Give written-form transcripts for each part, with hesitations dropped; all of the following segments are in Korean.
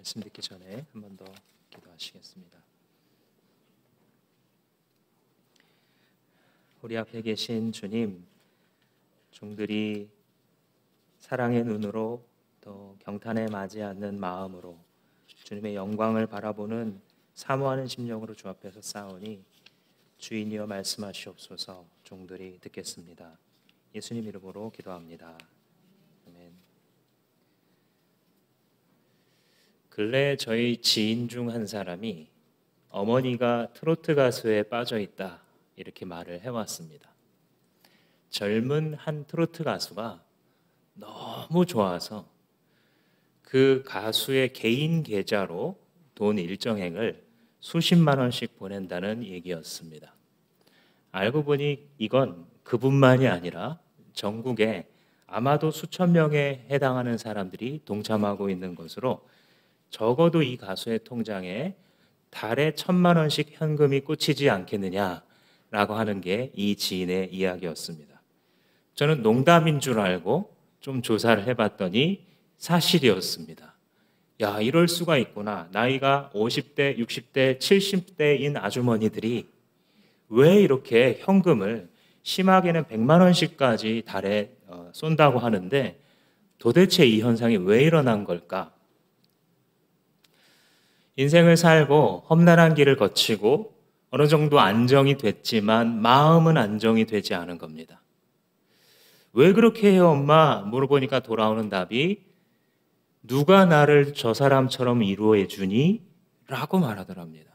말씀 듣기 전에 한 번 더 기도하시겠습니다. 우리 앞에 계신 주님, 종들이 사랑의 눈으로 또 경탄에 맞지 않는 마음으로 주님의 영광을 바라보는 사모하는 심령으로 주 앞에서 싸우니 주인이여 말씀하시옵소서. 종들이 듣겠습니다. 예수님 이름으로 기도합니다. 아멘. 근래 저희 지인 중 한 사람이 어머니가 트로트 가수에 빠져 있다 이렇게 말을 해왔습니다. 젊은 한 트로트 가수가 너무 좋아서 그 가수의 개인 계좌로 돈 일정액을 수십만 원씩 보낸다는 얘기였습니다. 알고 보니 이건 그분만이 아니라 전국에 아마도 수천 명에 해당하는 사람들이 동참하고 있는 것으로 적어도 이 가수의 통장에 달에 1,000만 원씩 현금이 꽂히지 않겠느냐라고 하는 게 이 지인의 이야기였습니다. 저는 농담인 줄 알고 좀 조사를 해봤더니 사실이었습니다. 야, 이럴 수가 있구나. 나이가 50대, 60대, 70대인 아주머니들이 왜 이렇게 현금을 심하게는 100만 원씩까지 달에 쏜다고 하는데 도대체 이 현상이 왜 일어난 걸까? 인생을 살고 험난한 길을 거치고 어느 정도 안정이 됐지만 마음은 안정이 되지 않은 겁니다. 왜 그렇게 해요, 엄마? 물어보니까 돌아오는 답이 누가 나를 저 사람처럼 위로해 주니? 라고 말하더랍니다.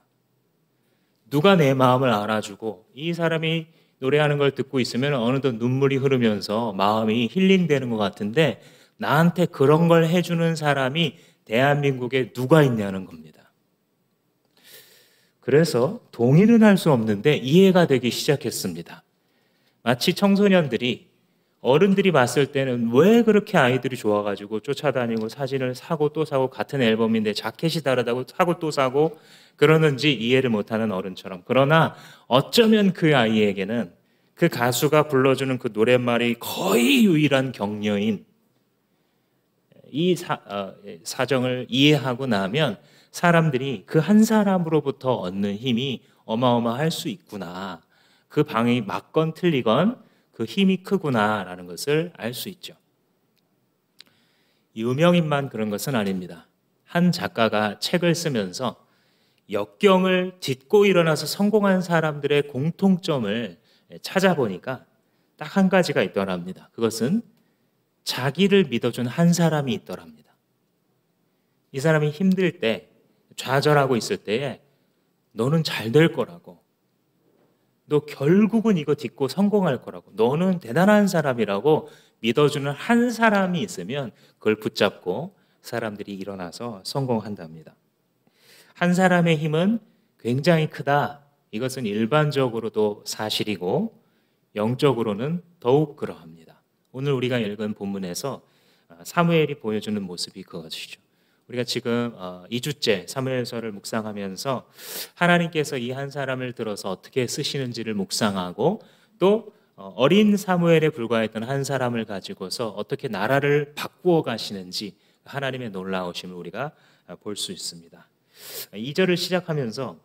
누가 내 마음을 알아주고 이 사람이 노래하는 걸 듣고 있으면 어느덧 눈물이 흐르면서 마음이 힐링되는 것 같은데 나한테 그런 걸 해주는 사람이 대한민국에 누가 있냐는 겁니다. 그래서 동의는 할 수 없는데 이해가 되기 시작했습니다. 마치 청소년들이 어른들이 봤을 때는 왜 그렇게 아이들이 좋아가지고 쫓아다니고 사진을 사고 또 사고 같은 앨범인데 자켓이 다르다고 사고 또 사고 그러는지 이해를 못하는 어른처럼, 그러나 어쩌면 그 아이에게는 그 가수가 불러주는 그 노랫말이 거의 유일한 격려인 이 사정을 이해하고 나면 사람들이 그 한 사람으로부터 얻는 힘이 어마어마할 수 있구나, 그 방이 맞건 틀리건 그 힘이 크구나라는 것을 알 수 있죠. 유명인만 그런 것은 아닙니다. 한 작가가 책을 쓰면서 역경을 딛고 일어나서 성공한 사람들의 공통점을 찾아보니까 딱 한 가지가 있더랍니다. 그것은 자기를 믿어준 한 사람이 있더랍니다. 이 사람이 힘들 때, 좌절하고 있을 때에 너는 잘 될 거라고, 너 결국은 이거 딛고 성공할 거라고, 너는 대단한 사람이라고 믿어주는 한 사람이 있으면 그걸 붙잡고 사람들이 일어나서 성공한답니다. 한 사람의 힘은 굉장히 크다. 이것은 일반적으로도 사실이고 영적으로는 더욱 그러합니다. 오늘 우리가 읽은 본문에서 사무엘이 보여주는 모습이 그것이죠. 우리가 지금 2주째 사무엘서를 묵상하면서 하나님께서 이 한 사람을 들어서 어떻게 쓰시는지를 묵상하고 또 어린 사무엘에 불과했던 한 사람을 가지고서 어떻게 나라를 바꾸어 가시는지 하나님의 놀라우심을 우리가 볼 수 있습니다. 2절을 시작하면서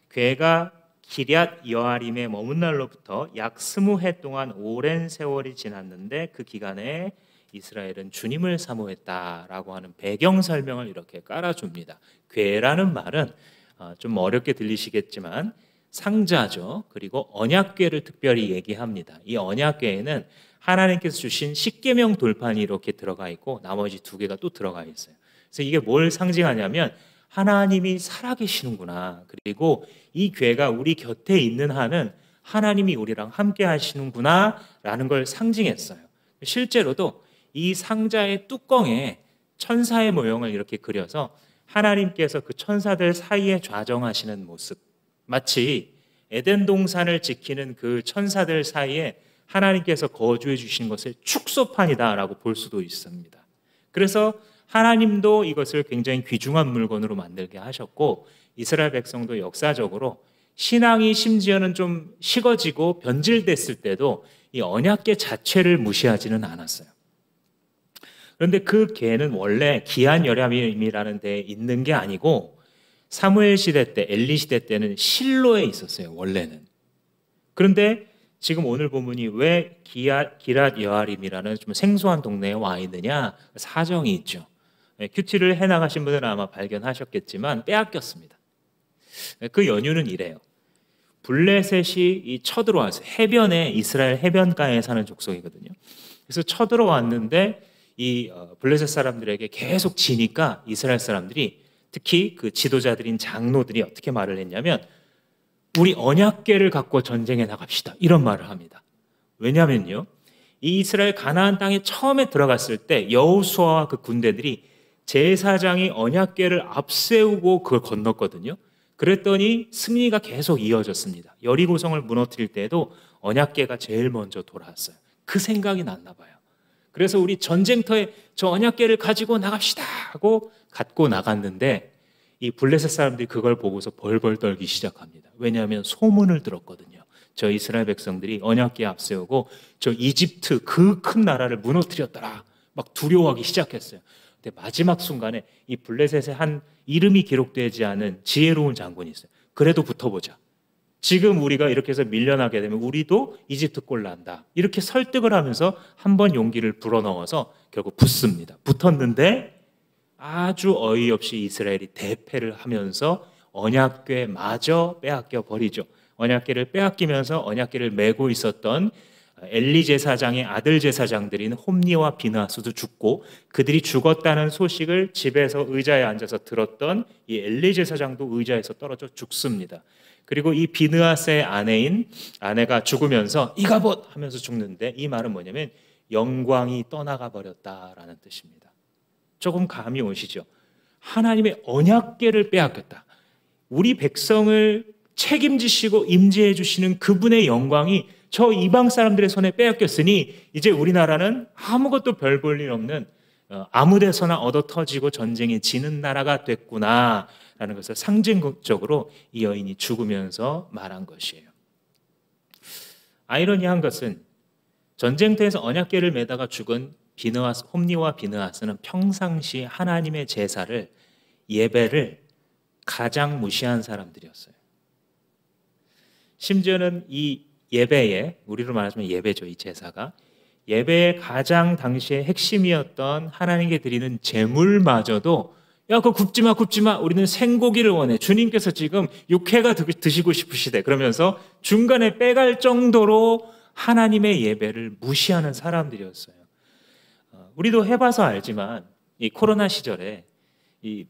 괴가 기럇 여아림에 머문 날로부터 약 20해 동안 오랜 세월이 지났는데 그 기간에 이스라엘은 주님을 사모했다라고 하는 배경 설명을 이렇게 깔아줍니다. 괴라는 말은 좀 어렵게 들리시겠지만 상자죠. 그리고 언약궤를 특별히 얘기합니다. 이 언약궤에는 하나님께서 주신 십계명 돌판이 이렇게 들어가 있고 나머지 2개가 또 들어가 있어요. 그래서 이게 뭘 상징하냐면 하나님이 살아계시는구나, 그리고 이 궤가 우리 곁에 있는 한은 하나님이 우리랑 함께 하시는구나 라는 걸 상징했어요. 실제로도 이 상자의 뚜껑에 천사의 모형을 이렇게 그려서 하나님께서 그 천사들 사이에 좌정하시는 모습, 마치 에덴 동산을 지키는 그 천사들 사이에 하나님께서 거주해 주신 것을 축소판이다라고 볼 수도 있습니다. 그래서 하나님도 이것을 굉장히 귀중한 물건으로 만들게 하셨고 이스라엘 백성도 역사적으로 신앙이 심지어는 좀 식어지고 변질됐을 때도 이 언약궤 자체를 무시하지는 않았어요. 그런데 그 궤는 원래 기한 여림이라는 데에 있는 게 아니고 사무엘 시대 때, 엘리 시대 때는 실로에 있었어요, 원래는. 그런데 지금 오늘 본문이 왜 기랏 여아림이라는 좀 생소한 동네에 와 있느냐? 사정이 있죠. 큐티를 해나가신 분들은 아마 발견하셨겠지만 빼앗겼습니다. 그 연유는 이래요. 블레셋이 쳐들어와서 해변에, 이스라엘 해변가에 사는 족속이거든요. 그래서 쳐들어왔는데 이 블레셋 사람들에게 계속 지니까 이스라엘 사람들이, 특히 그 지도자들인 장로들이 어떻게 말을 했냐면 우리 언약궤를 갖고 전쟁에 나갑시다, 이런 말을 합니다. 왜냐면요, 이 이스라엘 가나안 땅에 처음에 들어갔을 때 여호수아와 그 군대들이 제사장이 언약궤를 앞세우고 그걸 건넜거든요. 그랬더니 승리가 계속 이어졌습니다. 여리고성을 무너뜨릴 때에도 언약궤가 제일 먼저 돌아왔어요. 그 생각이 났나 봐요. 그래서 우리 전쟁터에 저 언약궤를 가지고 나갑시다 하고 갖고 나갔는데 이 블레셋 사람들이 그걸 보고서 벌벌 떨기 시작합니다. 왜냐하면 소문을 들었거든요. 저 이스라엘 백성들이 언약궤 앞세우고 저 이집트 그 큰 나라를 무너뜨렸더라, 막 두려워하기 시작했어요. 근데 마지막 순간에 이 블레셋의 한 이름이 기록되지 않은 지혜로운 장군이 있어요. 그래도 붙어보자. 지금 우리가 이렇게 해서 밀려나게 되면 우리도 이집트 꼴 난다, 이렇게 설득을 하면서 한번 용기를 불어넣어서 결국 붙습니다. 붙었는데 아주 어이없이 이스라엘이 대패를 하면서 언약궤마저 빼앗겨 버리죠. 언약궤를 빼앗기면서 언약궤를 메고 있었던 엘리 제사장의 아들 제사장들인 홈니와 비느하스도 죽고, 그들이 죽었다는 소식을 집에서 의자에 앉아서 들었던 이 엘리 제사장도 의자에서 떨어져 죽습니다. 그리고 이 비느하스의 아내가 죽으면서 이가봇 하면서 죽는데, 이 말은 뭐냐면 영광이 떠나가 버렸다라는 뜻입니다. 조금 감이 오시죠? 하나님의 언약궤를 빼앗겼다. 우리 백성을 책임지시고 임재해 주시는 그분의 영광이 저 이방 사람들의 손에 빼앗겼으니 이제 우리나라는 아무것도 별 볼 일 없는 아무 데서나 얻어 터지고 전쟁에 지는 나라가 됐구나라는 것을 상징적으로 이 여인이 죽으면서 말한 것이에요. 아이러니한 것은 전쟁터에서 언약궤를 메다가 죽은 홈니와 비느하스는 평상시 하나님의 제사를, 예배를 가장 무시한 사람들이었어요. 심지어는 이 예배에, 우리로 말하자면 예배죠, 이 제사가 예배의 가장 당시의 핵심이었던 하나님께 드리는 제물마저도 야, 그거 굽지 마, 우리는 생고기를 원해, 주님께서 지금 육회가 드시고 싶으시대, 그러면서 중간에 빼갈 정도로 하나님의 예배를 무시하는 사람들이었어요. 우리도 해봐서 알지만 이 코로나 시절에 이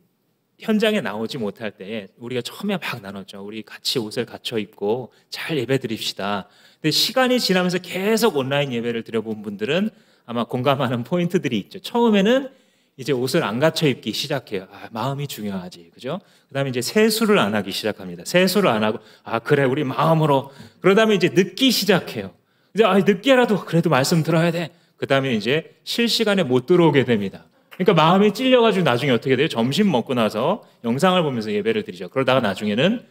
현장에 나오지 못할 때에 우리가 처음에 막 나눴죠. 우리 같이 옷을 갖춰 입고 잘 예배 드립시다. 근데 시간이 지나면서 계속 온라인 예배를 드려본 분들은 아마 공감하는 포인트들이 있죠. 처음에는 이제 옷을 안 갖춰 입기 시작해요. 마음이 중요하지, 그죠? 그 다음에 이제 세수를 안 하기 시작합니다. 세수를 안 하고 그래, 우리 마음으로. 그러다음에 이제 늦기 시작해요. 이제 늦게라도 그래도 말씀 들어야 돼. 그 다음에 이제 실시간에 못 들어오게 됩니다. 그러니까 마음이 찔려가지고 나중에 어떻게 돼요? 점심 먹고 나서 영상을 보면서 예배를 드리죠. 그러다가 나중에는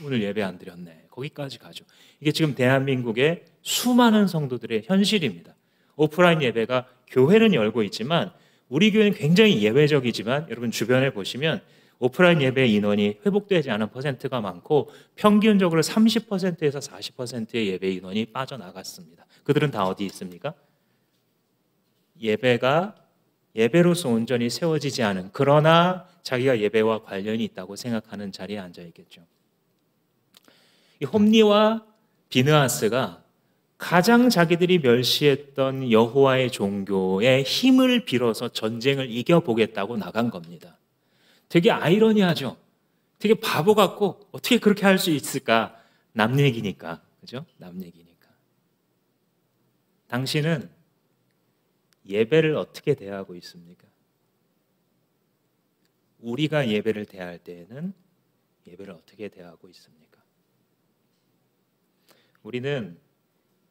오늘 예배 안 드렸네, 거기까지 가죠. 이게 지금 대한민국의 수많은 성도들의 현실입니다. 오프라인 예배가 교회는 열고 있지만 우리 교회는 굉장히 예외적이지만 여러분 주변에 보시면 오프라인 예배 인원이 회복되지 않은 퍼센트가 많고 평균적으로 30%에서 40%의 예배 인원이 빠져나갔습니다. 그들은 다 어디 있습니까? 예배로서 온전히 세워지지 않은, 그러나 자기가 예배와 관련이 있다고 생각하는 자리에 앉아 있겠죠. 이 홈니와 비느하스가 가장 자기들이 멸시했던 여호와의 종교의 힘을 빌어서 전쟁을 이겨보겠다고 나간 겁니다. 되게 아이러니하죠. 되게 바보 같고 어떻게 그렇게 할 수 있을까? 남 얘기니까, 그죠? 남 얘기니까. 당신은 예배를 어떻게 대하고 있습니까? 우리가 예배를 대할 때에는 예배를 어떻게 대하고 있습니까? 우리는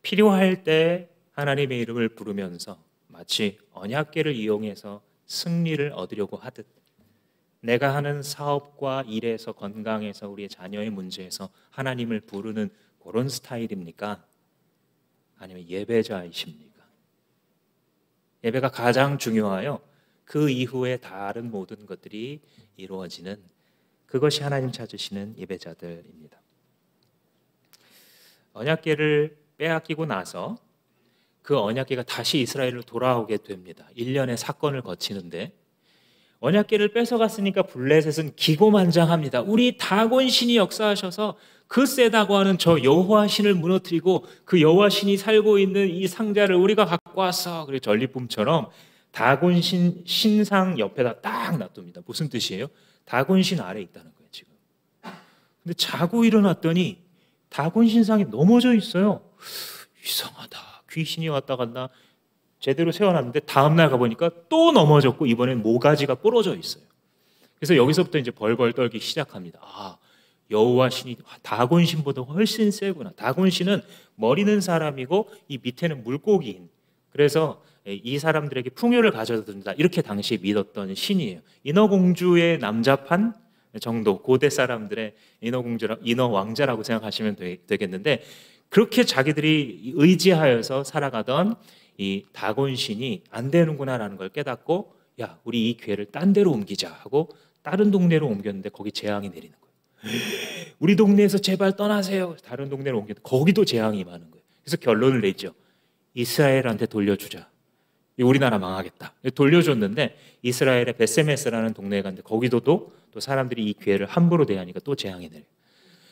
필요할 때 하나님의 이름을 부르면서 마치 언약궤를 이용해서 승리를 얻으려고 하듯, 내가 하는 사업과 일에서, 건강에서, 우리의 자녀의 문제에서 하나님을 부르는 그런 스타일입니까? 아니면 예배자이십니까? 예배가 가장 중요하여 그 이후에 다른 모든 것들이 이루어지는, 그것이 하나님 찾으시는 예배자들입니다. 언약궤를 빼앗기고 나서 그 언약궤가 다시 이스라엘로 돌아오게 됩니다. 1년의 사건을 거치는데, 언약궤를 뺏어갔으니까 블레셋은 기고만장합니다. 우리 다곤 신이 역사하셔서 그 세다고 하는 저 여호와 신을 무너뜨리고 그 여호와 신이 살고 있는 이 상자를 우리가 갖고 왔어. 그리고 전리품처럼 다곤 신상 옆에다 딱 놔둡니다. 무슨 뜻이에요? 다곤 신 아래에 있다는 거예요, 지금. 근데 자고 일어났더니 다곤 신상이 넘어져 있어요. 이상하다. 귀신이 왔다 갔나? 제대로 세워놨는데 다음날 가보니까 또 넘어졌고 이번엔 모가지가 부러져 있어요. 그래서 여기서부터 이제 벌벌 떨기 시작합니다. 아, 여호와 신이 다곤 신보다 훨씬 세구나. 다곤 신은 머리는 사람이고 이 밑에는 물고기인. 그래서 이 사람들에게 풍요를 가져다 준다. 이렇게 당시에 믿었던 신이에요. 인어공주의 남자판 정도, 고대 사람들의 인어 왕자라고 생각하시면 되겠는데, 그렇게 자기들이 의지하여서 살아가던 이 다곤 신이 안 되는구나라는 걸 깨닫고, 야, 우리 이 궤를 딴 데로 옮기자 하고 다른 동네로 옮겼는데 거기 재앙이 내리는 거예요. 우리 동네에서 제발 떠나세요. 다른 동네로 옮겼는데 거기도 재앙이 많은 거예요. 그래서 결론을 내죠. 이스라엘한테 돌려주자. 우리나라 망하겠다. 돌려줬는데 이스라엘의 베세메스라는 동네에 갔는데 거기도 또 사람들이 이 궤를 함부로 대하니까 또 재앙이 내려요.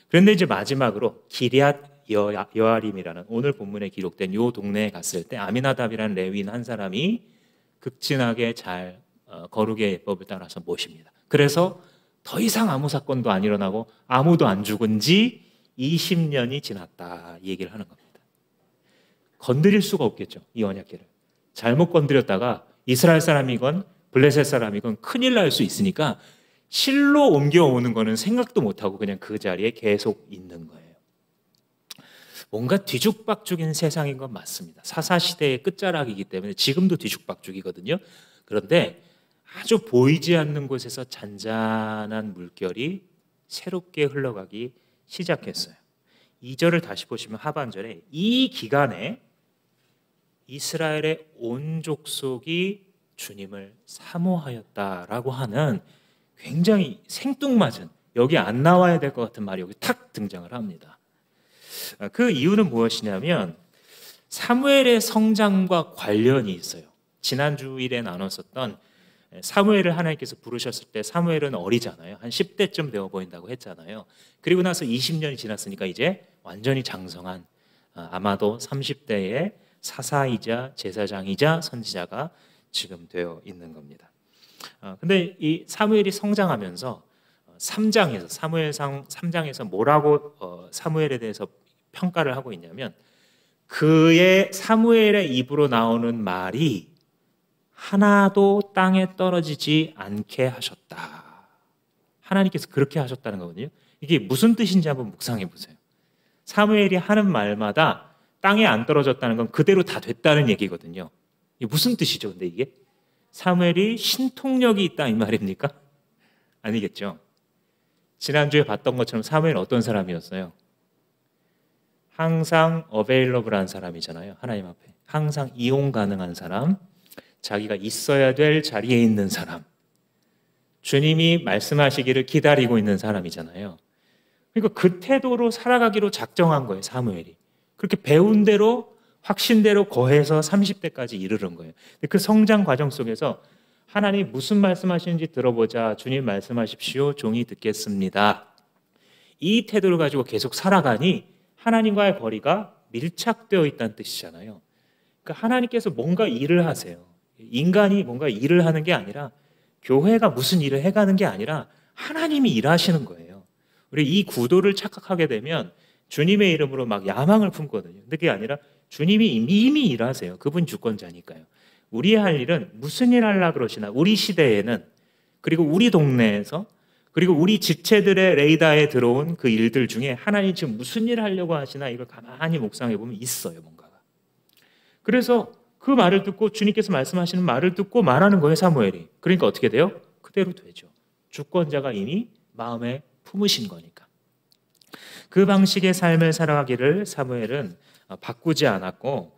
그런데 이제 마지막으로 기럇 여아림이라는 오늘 본문에 기록된 이 동네에 갔을 때 아미나답이라는 레위인 한 사람이 극진하게 잘 거룩의 예법을 따라서 모십니다. 그래서 더 이상 아무 사건도 안 일어나고 아무도 안 죽은 지 20년이 지났다, 이 얘기를 하는 겁니다. 건드릴 수가 없겠죠, 이 언약궤를. 잘못 건드렸다가 이스라엘 사람이건 블레셋 사람이건 큰일 날 수 있으니까 실로 옮겨오는 거는 생각도 못하고 그냥 그 자리에 계속 있는 거예요. 뭔가 뒤죽박죽인 세상인 건 맞습니다. 사사시대의 끝자락이기 때문에 지금도 뒤죽박죽이거든요. 그런데 아주 보이지 않는 곳에서 잔잔한 물결이 새롭게 흘러가기 시작했어요. 2절을 다시 보시면 하반절에 이 기간에 이스라엘의 온 족속이 주님을 사모하였다라고 하는 굉장히 생뚱맞은, 여기 안 나와야 될 것 같은 말이 여기 탁 등장을 합니다. 그 이유는 무엇이냐면 사무엘의 성장과 관련이 있어요. 지난 주일에 나눴었던 사무엘을 하나님께서 부르셨을 때 사무엘은 어리잖아요. 한 10대쯤 되어 보인다고 했잖아요. 그리고 나서 20년이 지났으니까 이제 완전히 장성한, 아마도 30대의 사사이자 제사장이자 선지자가 지금 되어 있는 겁니다. 근데 이 사무엘이 성장하면서 3장에서 사무엘상 3장에서 뭐라고 사무엘에 대해서 평가를 하고 있냐면, 그의 사무엘의 입으로 나오는 말이 하나도 땅에 떨어지지 않게 하셨다. 하나님께서 그렇게 하셨다는 거거든요. 이게 무슨 뜻인지 한번 묵상해 보세요. 사무엘이 하는 말마다 땅에 안 떨어졌다는 건 그대로 다 됐다는 얘기거든요. 이게 무슨 뜻이죠? 근데 이게 사무엘이 신통력이 있다 이 말입니까? 아니겠죠. 지난주에 봤던 것처럼 사무엘은 어떤 사람이었어요? 항상 어베일러블한 사람이잖아요. 하나님 앞에 항상 이용 가능한 사람, 자기가 있어야 될 자리에 있는 사람, 주님이 말씀하시기를 기다리고 있는 사람이잖아요. 그러니까 그 태도로 살아가기로 작정한 거예요, 사무엘이. 그렇게 배운 대로 확신대로 거해서 30대까지 이르는 거예요. 그 성장 과정 속에서 하나님 무슨 말씀하시는지 들어보자. 주님 말씀하십시오. 종이 듣겠습니다. 이 태도를 가지고 계속 살아가니 하나님과의 거리가 밀착되어 있다는 뜻이잖아요. 그러니까 하나님께서 뭔가 일을 하세요. 인간이 뭔가 일을 하는 게 아니라, 교회가 무슨 일을 해가는 게 아니라 하나님이 일하시는 거예요. 우리 이 구도를 착각하게 되면 주님의 이름으로 막 야망을 품거든요. 근데 그게 아니라 주님이 이미 일하세요. 그분 주권자니까요. 우리 할 일은 무슨 일 하려고 그러시나, 우리 시대에는, 그리고 우리 동네에서, 그리고 우리 지체들의 레이더에 들어온 그 일들 중에 하나님 지금 무슨 일 하려고 하시나, 이걸 가만히 묵상해 보면 있어요, 뭔가가. 그래서 그 말을 듣고, 주님께서 말씀하시는 말을 듣고 말하는 거예요, 사무엘이. 그러니까 어떻게 돼요? 그대로 되죠. 주권자가 이미 마음에 품으신 거니까. 그 방식의 삶을 살아가기를 사무엘은 바꾸지 않았고,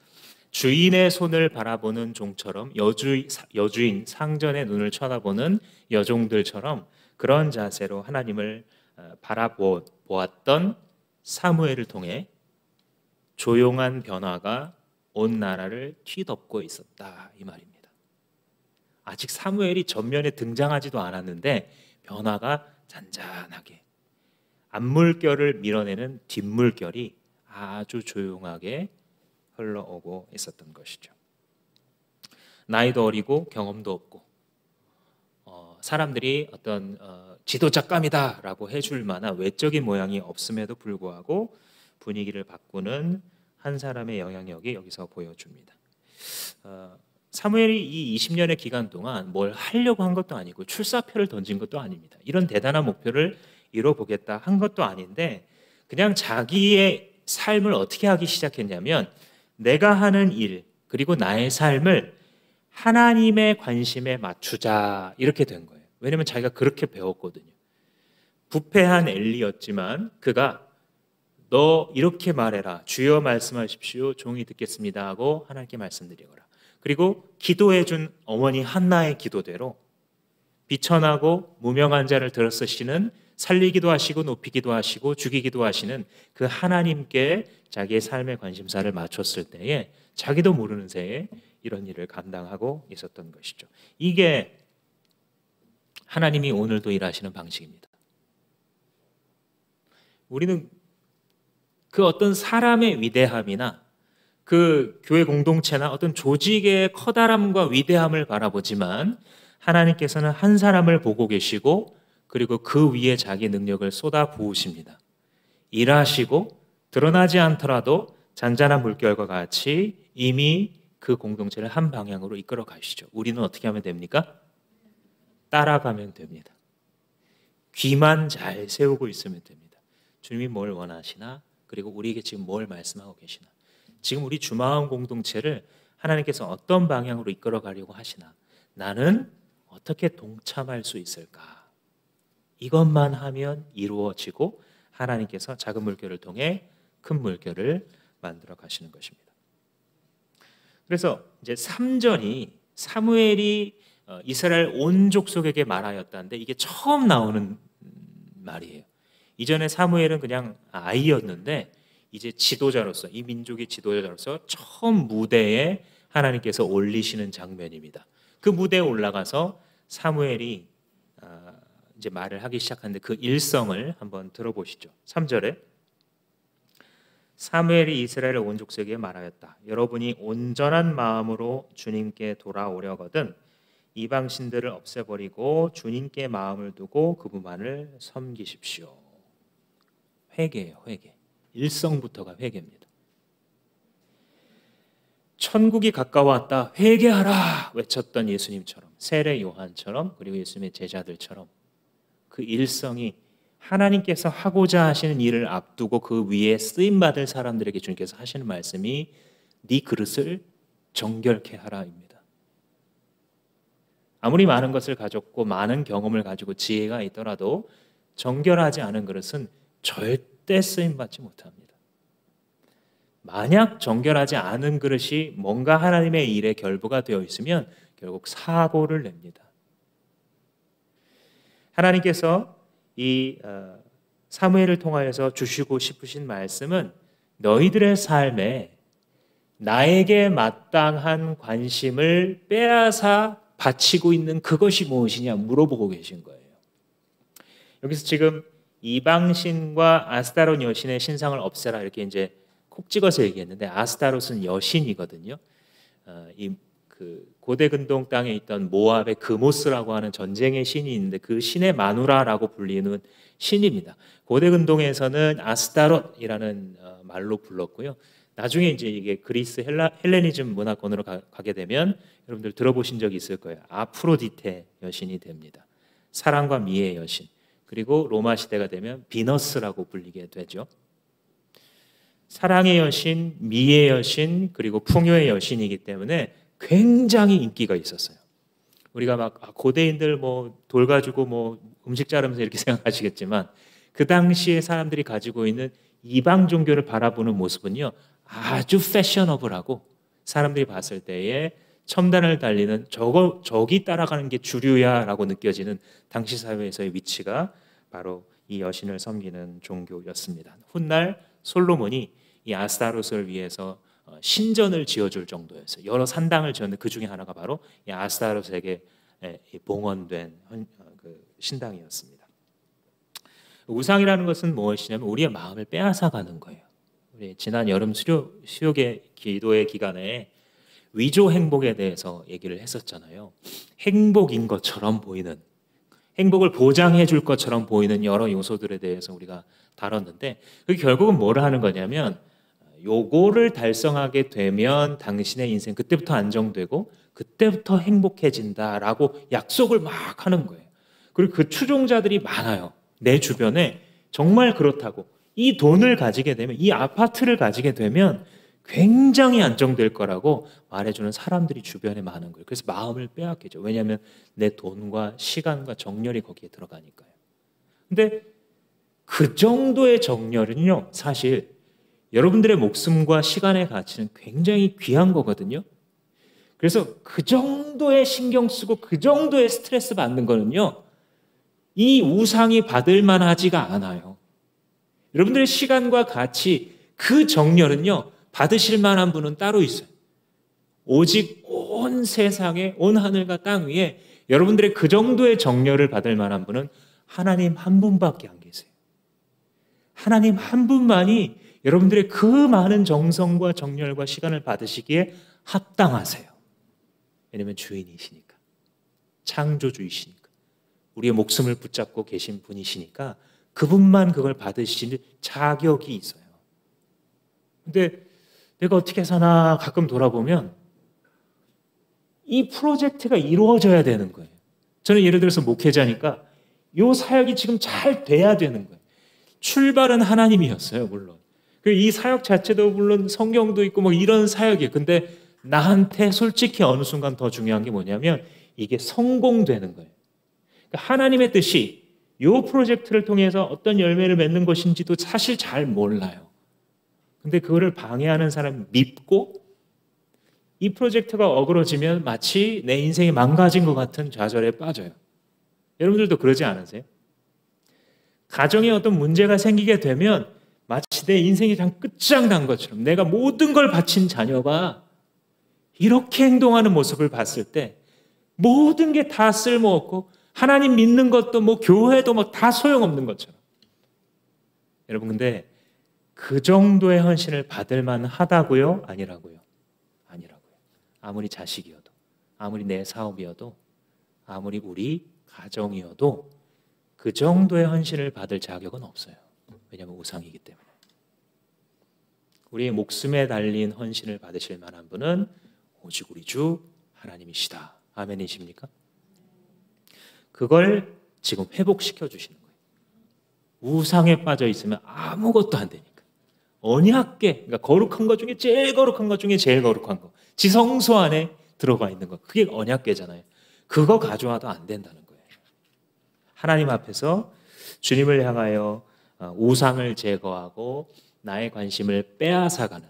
주인의 손을 바라보는 종처럼 여주인 상전의 눈을 쳐다보는 여종들처럼 그런 자세로 하나님을 바라보았던 사무엘을 통해 조용한 변화가 온 나라를 뒤덮고 있었다 이 말입니다. 아직 사무엘이 전면에 등장하지도 않았는데 변화가 잔잔하게 앞물결을 밀어내는 뒷물결이 아주 조용하게 흘러오고 있었던 것이죠. 나이도 어리고 경험도 없고 사람들이 어떤 지도자감이다라고 해줄 만한 외적인 모양이 없음에도 불구하고 분위기를 바꾸는 한 사람의 영향력이 여기서 보여줍니다. 사무엘이 이 20년의 기간 동안 뭘 하려고 한 것도 아니고 출사표를 던진 것도 아닙니다. 이런 대단한 목표를 이뤄보겠다 한 것도 아닌데 그냥 자기의 삶을 어떻게 하기 시작했냐면 내가 하는 일 그리고 나의 삶을 하나님의 관심에 맞추자 이렇게 된 거예요. 왜냐하면 자기가 그렇게 배웠거든요. 부패한 엘리였지만 그가 너 이렇게 말해라 주여 말씀하십시오 종이 듣겠습니다 하고 하나님께 말씀드리거라. 그리고 기도해 준 어머니 한나의 기도대로 비천하고 무명한 자를 들어쓰시는 살리기도 하시고 높이기도 하시고 죽이기도 하시는 그 하나님께 자기의 삶의 관심사를 맞췄을 때에 자기도 모르는 새에 이런 일을 감당하고 있었던 것이죠. 이게 하나님이 오늘도 일하시는 방식입니다. 우리는 그 어떤 사람의 위대함이나 그 교회 공동체나 어떤 조직의 커다람과 위대함을 바라보지만 하나님께서는 한 사람을 보고 계시고 그리고 그 위에 자기 능력을 쏟아 부으십니다. 일하시고 드러나지 않더라도 잔잔한 물결과 같이 이미 그 공동체를 한 방향으로 이끌어 가시죠. 우리는 어떻게 하면 됩니까? 따라가면 됩니다. 귀만 잘 세우고 있으면 됩니다. 주님이 뭘 원하시나 그리고 우리에게 지금 뭘 말씀하고 계시나 지금 우리 주마음 공동체를 하나님께서 어떤 방향으로 이끌어 가려고 하시나 나는 어떻게 동참할 수 있을까? 이것만 하면 이루어지고 하나님께서 작은 물결을 통해 큰 물결을 만들어 가시는 것입니다. 그래서 이제 3절이 사무엘이 이스라엘 온 족속에게 말하였다는데 이게 처음 나오는 말이에요. 이전에 사무엘은 그냥 아이였는데 이제 지도자로서 이 민족의 지도자로서 처음 무대에 하나님께서 올리시는 장면입니다. 그 무대에 올라가서 사무엘이 이제 말을 하기 시작하는데 그 일성을 한번 들어보시죠. 3절에 사무엘이 이스라엘 온 족속에게 말하였다. 여러분이 온전한 마음으로 주님께 돌아오려거든 이방 신들을 없애버리고 주님께 마음을 두고 그분만을 섬기십시오. 회개예요, 회개. 일성부터가 회개입니다. 천국이 가까웠다. 회개하라 외쳤던 예수님처럼 세례 요한처럼 그리고 예수님의 제자들처럼 그 일성이 하나님께서 하고자 하시는 일을 앞두고 그 위에 쓰임받을 사람들에게 주님께서 하시는 말씀이 네 그릇을 정결케 하라입니다. 아무리 많은 것을 가졌고 많은 경험을 가지고 지혜가 있더라도 정결하지 않은 그릇은 절대 쓰임받지 못합니다. 만약 정결하지 않은 그릇이 뭔가 하나님의 일에 결부가 되어 있으면 결국 사고를 냅니다. 하나님께서 이 사무엘을 통하여서 주시고 싶으신 말씀은 너희들의 삶에 나에게 마땅한 관심을 빼앗아 바치고 있는 그것이 무엇이냐 물어보고 계신 거예요. 여기서 지금 이방신과 아스타롯 여신의 신상을 없애라 이렇게 이제 콕 찍어서 얘기했는데 아스타롯은 여신이거든요. 그 고대 근동 땅에 있던 모압의 그모스라고 하는 전쟁의 신이 있는데 그 신의 마누라라고 불리는 신입니다. 고대 근동에서는 아스타롯이라는 말로 불렀고요. 나중에 이제 이게 그리스 헬레니즘 문화권으로 가게 되면 여러분들 들어보신 적이 있을 거예요. 아프로디테 여신이 됩니다. 사랑과 미의 여신. 그리고 로마 시대가 되면 비너스라고 불리게 되죠. 사랑의 여신, 미의 여신, 그리고 풍요의 여신이기 때문에 굉장히 인기가 있었어요. 우리가 막 고대인들 뭐 돌 가지고 뭐 음식 자르면서 이렇게 생각하시겠지만 그 당시에 사람들이 가지고 있는 이방 종교를 바라보는 모습은요 아주 패셔너블하고 사람들이 봤을 때에 첨단을 달리는 저기 따라가는 게 주류야라고 느껴지는 당시 사회에서의 위치가 바로 이 여신을 섬기는 종교였습니다. 훗날 솔로몬이 이 아스타롯을 위해서 신전을 지어줄 정도였어요. 여러 산당을 지었는데 그 중에 하나가 바로 이 아스타롯에게 봉헌된 그 신당이었습니다. 우상이라는 것은 무엇이냐면 우리의 마음을 빼앗아가는 거예요. 우리 지난 여름 수요계 기도의 기간에 위조 행복에 대해서 얘기를 했었잖아요. 행복인 것처럼 보이는, 행복을 보장해 줄 것처럼 보이는 여러 요소들에 대해서 우리가 다뤘는데, 그게 결국은 뭘 하는 거냐면 요거를 달성하게 되면 당신의 인생 그때부터 안정되고 그때부터 행복해진다라고 약속을 막 하는 거예요. 그리고 그 추종자들이 많아요. 내 주변에 정말 그렇다고, 이 돈을 가지게 되면, 이 아파트를 가지게 되면 굉장히 안정될 거라고 말해주는 사람들이 주변에 많은 거예요. 그래서 마음을 빼앗기죠. 왜냐하면 내 돈과 시간과 정열이 거기에 들어가니까요. 근데 그 정도의 정열은요, 사실 여러분들의 목숨과 시간의 가치는 굉장히 귀한 거거든요. 그래서 그 정도의 신경 쓰고 그 정도의 스트레스 받는 거는요, 이 우상이 받을 만하지가 않아요. 여러분들의 시간과 가치, 그 정열은요, 받으실 만한 분은 따로 있어요. 오직 온 세상에, 온 하늘과 땅 위에 여러분들의 그 정도의 정열을 받을 만한 분은 하나님 한 분밖에 안 계세요. 하나님 한 분만이 여러분들의 그 많은 정성과 정열과 시간을 받으시기에 합당하세요. 왜냐하면 주인이시니까, 창조주이시니까, 우리의 목숨을 붙잡고 계신 분이시니까 그분만 그걸 받으실 자격이 있어요. 근데 내가 어떻게 사나 가끔 돌아보면 이 프로젝트가 이루어져야 되는 거예요. 저는 예를 들어서 목회자니까 이 사역이 지금 잘 돼야 되는 거예요. 출발은 하나님이었어요, 물론. 이 사역 자체도 물론 성경도 있고 뭐 이런 사역이에요. 근데 나한테 솔직히 어느 순간 더 중요한 게 뭐냐면 이게 성공되는 거예요. 그러니까 하나님의 뜻이 이 프로젝트를 통해서 어떤 열매를 맺는 것인지도 사실 잘 몰라요. 근데 그거를 방해하는 사람이 밉고, 이 프로젝트가 어그러지면 마치 내 인생이 망가진 것 같은 좌절에 빠져요. 여러분들도 그러지 않으세요? 가정에 어떤 문제가 생기게 되면 마치 내 인생이 그냥 끝장난 것처럼, 내가 모든 걸 바친 자녀가 이렇게 행동하는 모습을 봤을 때 모든 게 다 쓸모없고 하나님 믿는 것도 뭐 교회도 뭐 다 소용없는 것처럼. 여러분, 근데 그 정도의 헌신을 받을 만하다고요? 아니라고요? 아니라고요. 아무리 자식이어도, 아무리 내 사업이어도, 아무리 우리 가정이어도 그 정도의 헌신을 받을 자격은 없어요. 왜냐하면 우상이기 때문에. 우리의 목숨에 달린 헌신을 받으실 만한 분은 오직 우리 주 하나님이시다. 아멘이십니까? 그걸 지금 회복시켜 주시는 거예요. 우상에 빠져 있으면 아무것도 안 되니까. 언약궤, 그러니까 거룩한 것 중에 제일 거룩한 것 중에 제일 거룩한 거, 지성소 안에 들어가 있는 거, 그게 언약궤잖아요. 그거 가져와도 안 된다는 거예요. 하나님 앞에서 주님을 향하여 우상을 제거하고 나의 관심을 빼앗아가는,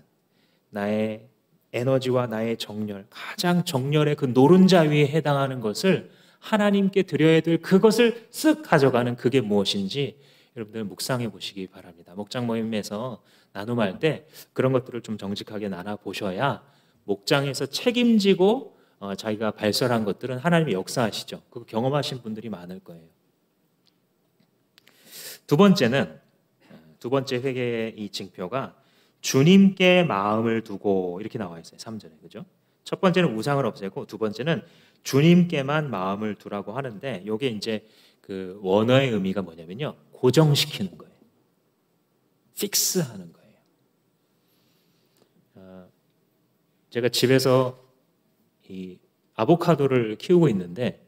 나의 에너지와 나의 정열, 가장 정열의 그 노른자 위에 해당하는 것을 하나님께 드려야 될 그것을 쓱 가져가는, 그게 무엇인지 여러분들 묵상해 보시기 바랍니다. 목장 모임에서 나눔할 때 그런 것들을 좀 정직하게 나눠 보셔야 목장에서 책임지고 자기가 발설한 것들은 하나님이 역사하시죠. 그거 경험하신 분들이 많을 거예요. 두 번째 회개의 이 징표가 주님께 마음을 두고 이렇게 나와 있어요. 3절에. 그죠? 첫 번째는 우상을 없애고 두 번째는 주님께만 마음을 두라고 하는데, 이게 이제 그 원어의 의미가 뭐냐면요, 고정시키는 거예요. 픽스하는 거예요. 제가 집에서 이 아보카도를 키우고 있는데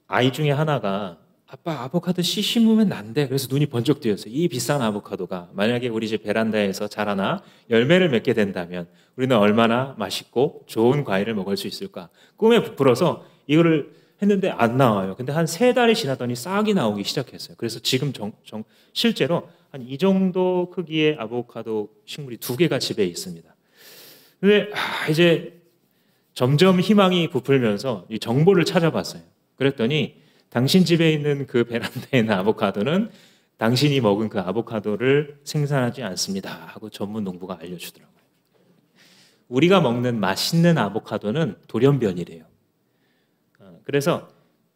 아이 중에 하나가 아빠 아보카도 씨 심으면 난데, 그래서 눈이 번쩍 뜨였어요. 이 비싼 아보카도가 만약에 우리 집 베란다에서 자라나 열매를 맺게 된다면 우리는 얼마나 맛있고 좋은 과일을 먹을 수 있을까, 꿈에 부풀어서 이거를 했는데 안 나와요. 근데 한 3달이 지나더니 싹이 나오기 시작했어요. 그래서 지금 실제로 한 이 정도 크기의 아보카도 식물이 2개가 집에 있습니다. 근데 이제 점점 희망이 부풀면서 이 정보를 찾아봤어요. 그랬더니 당신 집에 있는 그 베란다에 있는 아보카도는 당신이 먹은 그 아보카도를 생산하지 않습니다 하고 전문 농부가 알려주더라고요. 우리가 먹는 맛있는 아보카도는 돌연변이래요. 그래서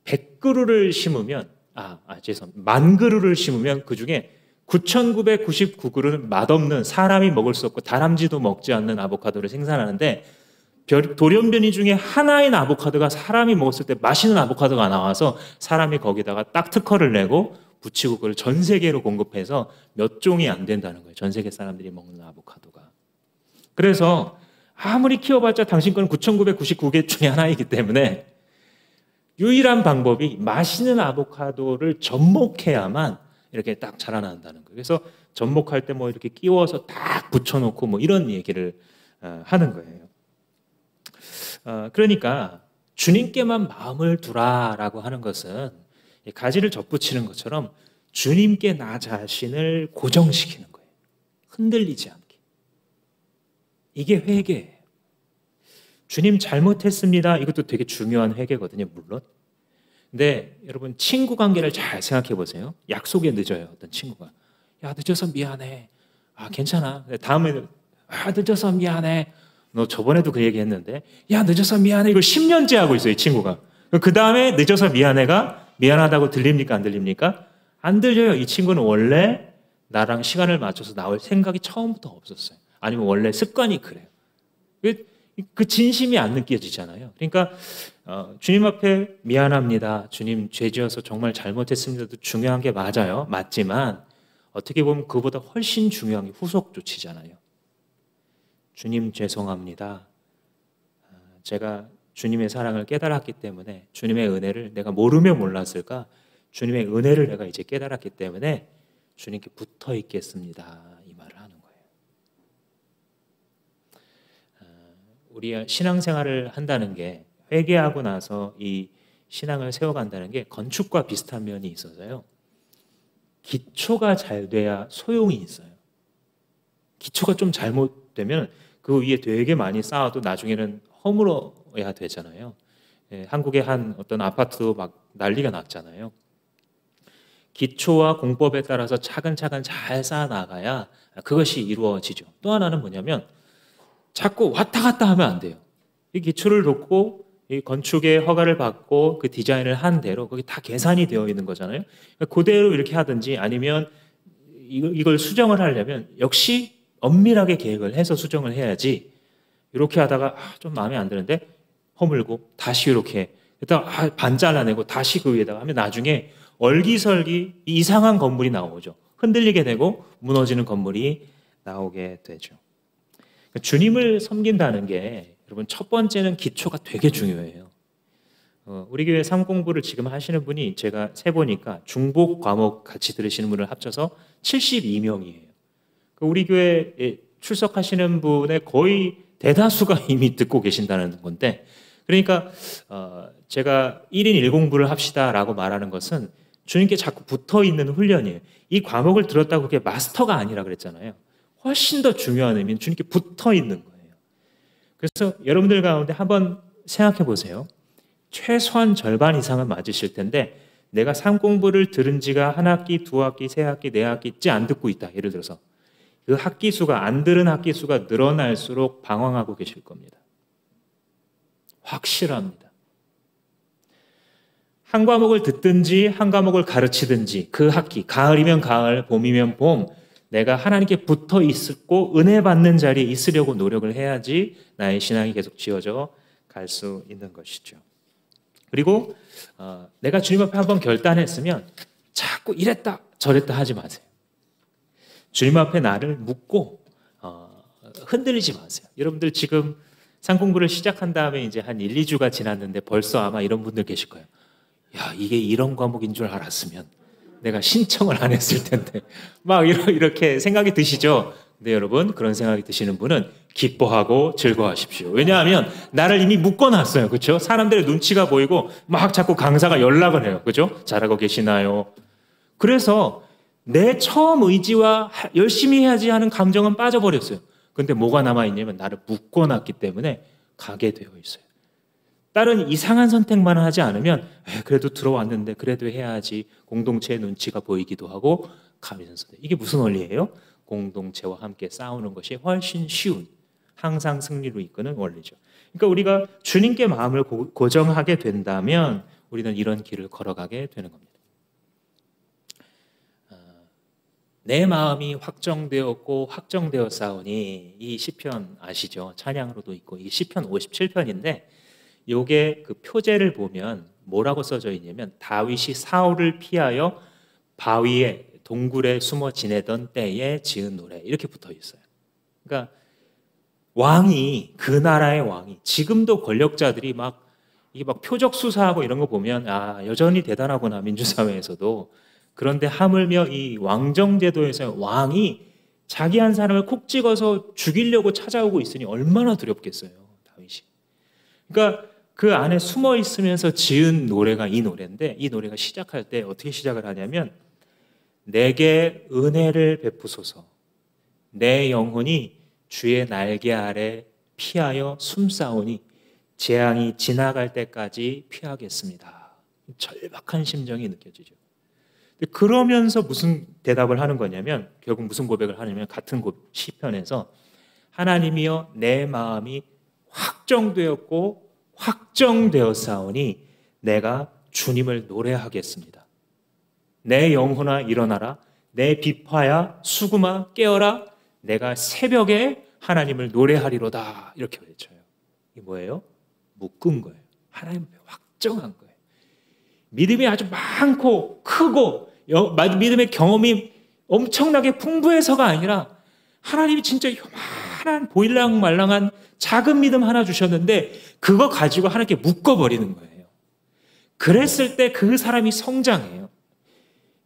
100그루를 심으면 만 그루를 심으면 그중에 9,999그루는 맛없는, 사람이 먹을 수 없고 다람쥐도 먹지 않는 아보카도를 생산하는데, 돌연변이 중에 하나인 아보카도가 사람이 먹었을 때 맛있는 아보카도가 나와서 사람이 거기다가 딱 특허를 내고 붙이고 그걸 전 세계로 공급해서 몇 종이 안 된다는 거예요. 전 세계 사람들이 먹는 아보카도가. 그래서 아무리 키워봤자 당신 건 9,999개 중에 하나이기 때문에 유일한 방법이 맛있는 아보카도를 접목해야만 이렇게 딱 자라난다는 거예요. 그래서 접목할 때 뭐 이렇게 끼워서 딱 붙여놓고 뭐 이런 얘기를 하는 거예요. 그러니까 주님께만 마음을 두라라고 하는 것은 가지를 접붙이는 것처럼 주님께 나 자신을 고정시키는 거예요. 흔들리지 않게. 이게 회개예요. 주님 잘못했습니다. 이것도 되게 중요한 회개거든요, 물론. 근데 여러분, 친구 관계를 잘 생각해 보세요. 약속에 늦어요, 어떤 친구가. 야, 늦어서 미안해. 괜찮아. 다음에 늦어서 미안해. 너 저번에도 그 얘기 했는데, 야, 늦어서 미안해. 이걸 10년째 하고 있어요, 이 친구가. 그 다음에 늦어서 미안해가 미안하다고 들립니까, 안 들립니까? 안 들려요. 이 친구는 원래 나랑 시간을 맞춰서 나올 생각이 처음부터 없었어요. 아니면 원래 습관이 그래요. 그 진심이 안 느껴지잖아요. 그러니까 주님 앞에 미안합니다. 주님 죄 지어서 정말 잘못했습니다도 중요한 게 맞아요. 맞지만 어떻게 보면 그보다 훨씬 중요한 게 후속 조치잖아요. 주님 죄송합니다. 제가 주님의 사랑을 깨달았기 때문에, 주님의 은혜를 내가 모르면 몰랐을까? 주님의 은혜를 내가 이제 깨달았기 때문에 주님께 붙어 있겠습니다. 이 말을 하는 거예요. 우리가 신앙생활을 한다는 게, 회개하고 나서 이 신앙을 세워간다는 게 건축과 비슷한 면이 있어서요. 기초가 잘 돼야 소용이 있어요. 기초가 좀 잘못되면 그 위에 되게 많이 쌓아도 나중에는 허물어야 되잖아요. 한국의 한 어떤 아파트도 막 난리가 났잖아요. 기초와 공법에 따라서 차근차근 잘 쌓아나가야 그것이 이루어지죠. 또 하나는 뭐냐면 자꾸 왔다 갔다 하면 안 돼요. 이 기초를 놓고 이 건축의 허가를 받고 그 디자인을 한 대로 거기 다 계산이 되어 있는 거잖아요. 그대로 이렇게 하든지, 아니면 이걸 수정을 하려면 역시 엄밀하게 계획을 해서 수정을 해야지, 이렇게 하다가 좀 마음에 안 드는데 허물고 다시 이렇게 반 잘라내고 다시 그 위에다가 하면 나중에 얼기설기 이상한 건물이 나오죠. 흔들리게 되고 무너지는 건물이 나오게 되죠. 주님을 섬긴다는 게, 여러분, 첫 번째는 기초가 되게 중요해요. 우리 교회 삶공부를 지금 하시는 분이 제가 세보니까 중복 과목 같이 들으시는 분을 합쳐서 72명이에요. 우리 교회에 출석하시는 분의 거의 대다수가 이미 듣고 계신다는 건데, 그러니까 제가 1인 1공부를 합시다라고 말하는 것은 주님께 자꾸 붙어있는 훈련이에요. 이 과목을 들었다고 그게 마스터가 아니라 그랬잖아요. 훨씬 더 중요한 의미는 주님께 붙어있는 거예요. 그래서 여러분들 가운데 한번 생각해 보세요. 최소한 절반 이상은 맞으실 텐데, 내가 삶공부를 들은 지가 한 학기, 두 학기, 세 학기, 네 학기째 안 듣고 있다. 예를 들어서 그 학기 수가, 안 들은 학기 수가 늘어날수록 방황하고 계실 겁니다. 확실합니다. 한 과목을 듣든지 한 과목을 가르치든지 그 학기, 가을이면 가을, 봄이면 봄, 내가 하나님께 붙어 있고 은혜 받는 자리에 있으려고 노력을 해야지 나의 신앙이 계속 지어져 갈 수 있는 것이죠. 그리고 내가 주님 앞에 한번 결단했으면 자꾸 이랬다 저랬다 하지 마세요. 주님 앞에 나를 묻고 흔들리지 마세요. 여러분들 지금 상공부를 시작한 다음에 이제 한 1, 2주가 지났는데 벌써 아마 이런 분들 계실 거예요. 야, 이게 이런 과목인 줄 알았으면 내가 신청을 안 했을 텐데, 막 이렇게 생각이 드시죠? 근데 여러분, 그런 생각이 드시는 분은 기뻐하고 즐거워하십시오. 왜냐하면 나를 이미 묶어놨어요. 그렇죠? 사람들의 눈치가 보이고 막 자꾸 강사가 연락을 해요. 그렇죠? 잘하고 계시나요? 그래서 내 처음 의지와 열심히 해야지 하는 감정은 빠져버렸어요. 근데 뭐가 남아있냐면 나를 묶어놨기 때문에 가게 되어 있어요. 다른 이상한 선택만 하지 않으면 그래도 들어왔는데 그래도 해야지 공동체의 눈치가 보이기도 하고 가면서 이게 무슨 원리예요? 공동체와 함께 싸우는 것이 훨씬 쉬운 항상 승리로 이끄는 원리죠. 그러니까 우리가 주님께 마음을 고정하게 된다면 우리는 이런 길을 걸어가게 되는 겁니다. 내 마음이 확정되었고 확정되었사오니 이 시편 아시죠? 찬양으로도 있고 이 시편 57편인데 요게 그 표제를 보면 뭐라고 써져 있냐면 다윗이 사울을 피하여 바위에 동굴에 숨어 지내던 때에 지은 노래 이렇게 붙어 있어요. 그러니까 왕이 그 나라의 왕이 지금도 권력자들이 막 이게 막 표적 수사하고 이런 거 보면 여전히 대단하구나 민주사회에서도. 그런데 하물며 이 왕정제도에서 왕이 자기 한 사람을 콕 찍어서 죽이려고 찾아오고 있으니 얼마나 두렵겠어요, 다윗이. 그러니까 그 안에 숨어 있으면서 지은 노래가 이 노래인데 이 노래가 시작할 때 어떻게 시작을 하냐면 내게 은혜를 베푸소서 내 영혼이 주의 날개 아래 피하여 숨싸오니 재앙이 지나갈 때까지 피하겠습니다. 절박한 심정이 느껴지죠. 그러면서 무슨 대답을 하는 거냐면 결국 무슨 고백을 하냐면 같은 시편에서 하나님이여 내 마음이 확정되었고 확정되었사오니 내가 주님을 노래하겠습니다. 내 영혼아 일어나라 내 비파야 수금아 깨어라 내가 새벽에 하나님을 노래하리로다 이렇게 외쳐요. 이게 뭐예요? 묶은 거예요. 하나님 확정한 거예요. 믿음이 아주 많고 크고 믿음의 경험이 엄청나게 풍부해서가 아니라 하나님이 진짜 요만한 보일랑말랑한 작은 믿음 하나 주셨는데 그거 가지고 하나님께 묶어버리는 거예요. 그랬을 때 그 사람이 성장해요.